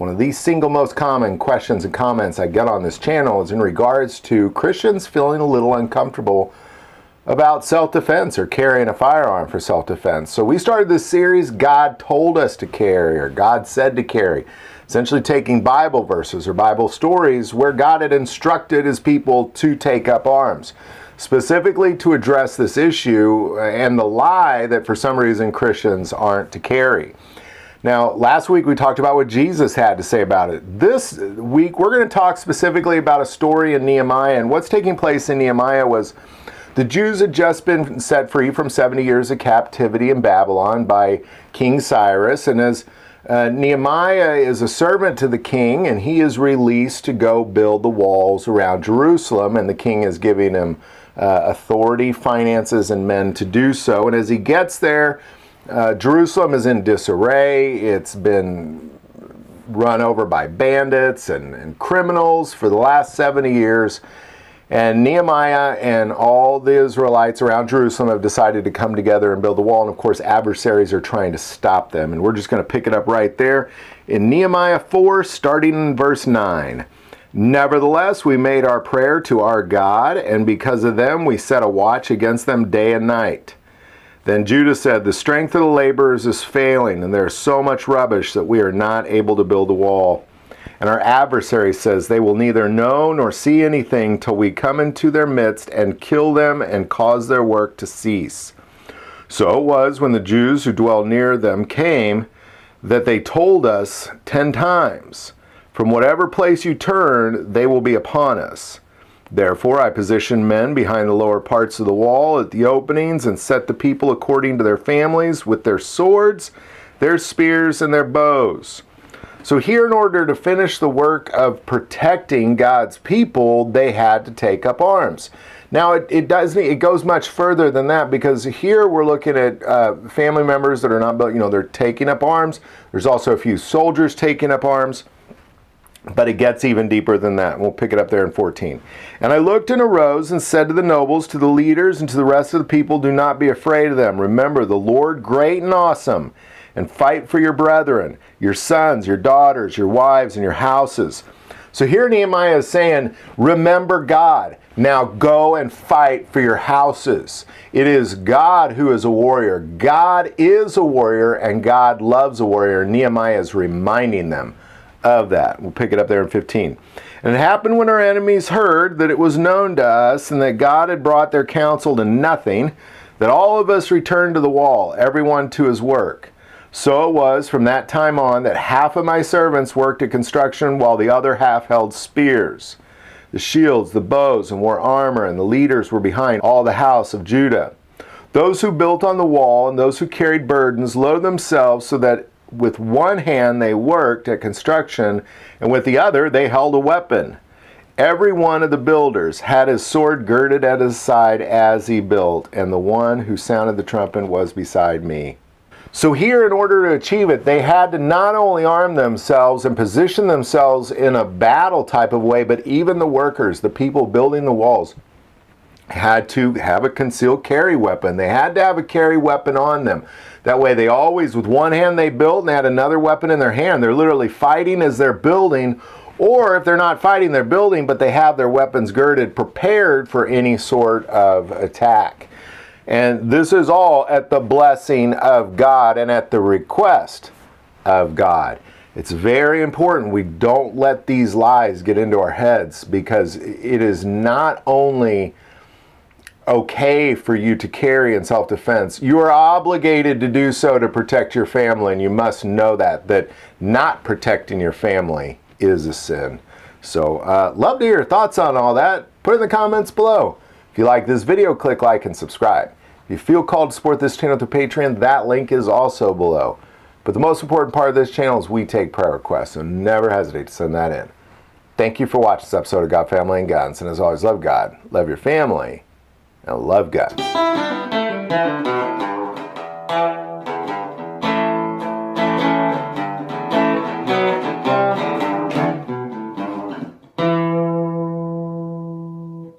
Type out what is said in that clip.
One of the single most common questions and comments I get on this channel is in regards to Christians feeling a little uncomfortable about self-defense or carrying a firearm for self-defense. So we started this series, God told us to carry, or God said to carry, essentially taking Bible verses or Bible stories where God had instructed his people to take up arms, specifically to address this issue and the lie that for some reason Christians aren't to carry. Now, last week we talked about what Jesus had to say about it. This week we're going to talk specifically about a story in Nehemiah, and what's taking place in Nehemiah was the Jews had just been set free from 70 years of captivity in Babylon by King Cyrus, and as Nehemiah is a servant to the king, and he is released to go build the walls around Jerusalem, and the king is giving him authority, finances, and men to do so. And as he gets there, Jerusalem is in disarray. It's been run over by bandits and criminals for the last 70 years. And Nehemiah and all the Israelites around Jerusalem have decided to come together and build the wall. And of course, adversaries are trying to stop them. And we're just going to pick it up right there in Nehemiah 4, starting in verse 9. Nevertheless, we made our prayer to our God, and because of them we set a watch against them day and night. Then Judah said, the strength of the laborers is failing, and there is so much rubbish that we are not able to build the wall. And our adversary says, they will neither know nor see anything till we come into their midst and kill them and cause their work to cease. So it was when the Jews who dwell near them came that they told us 10 times, from whatever place you turn, they will be upon us. Therefore I positioned men behind the lower parts of the wall at the openings and set the people according to their families with their swords, their spears, and their bows. So here, in order to finish the work of protecting God's people, they had to take up arms. Now, it goes much further than that, because here we're looking at family members that are not, they're taking up arms. There's also a few soldiers taking up arms, but it gets even deeper than that. We'll pick it up there in 14. And I looked and arose and said to the nobles, to the leaders, and to the rest of the people, do not be afraid of them. Remember the Lord great and awesome, and fight for your brethren, your sons, your daughters, your wives, and your houses. So here Nehemiah is saying, remember God. Now go and fight for your houses. It is God who is a warrior. God is a warrior, and God loves a warrior. Nehemiah is reminding them of that. We'll pick it up there in 15. And it happened when our enemies heard that it was known to us, and that God had brought their counsel to nothing, that all of us returned to the wall, everyone to his work. So it was from that time on that half of my servants worked at construction while the other half held spears, the shields, the bows, and wore armor, and the leaders were behind all the house of Judah. Those who built on the wall and those who carried burdens loaded themselves so that with one hand they worked at construction, and with the other they held a weapon. Every one of the builders had his sword girded at his side as he built, and the one who sounded the trumpet was beside me. So here, in order to achieve it, they had to not only arm themselves and position themselves in a battle type of way, but even the workers, the people building the walls, had to have a concealed carry weapon. They had to have a carry weapon on them. That way they always, with one hand they built and they had another weapon in their hand. They're literally fighting as they're building, or if they're not fighting, they're building, but they have their weapons girded, prepared for any sort of attack. And this is all at the blessing of God and at the request of God. It's very important we don't let these lies get into our heads, because it is not only okay for you to carry in self-defense, you are obligated to do so to protect your family, and you must know that not protecting your family is a sin. So love to hear your thoughts on all that. Put it in the comments below. If you like this video, click like and subscribe. If you feel called to support this channel through Patreon, that link is also below. But the most important part of this channel is we take prayer requests, so never hesitate to send that in. Thank you for watching this episode of God, Family, and Guns. And as always, love God, love your family, and love God.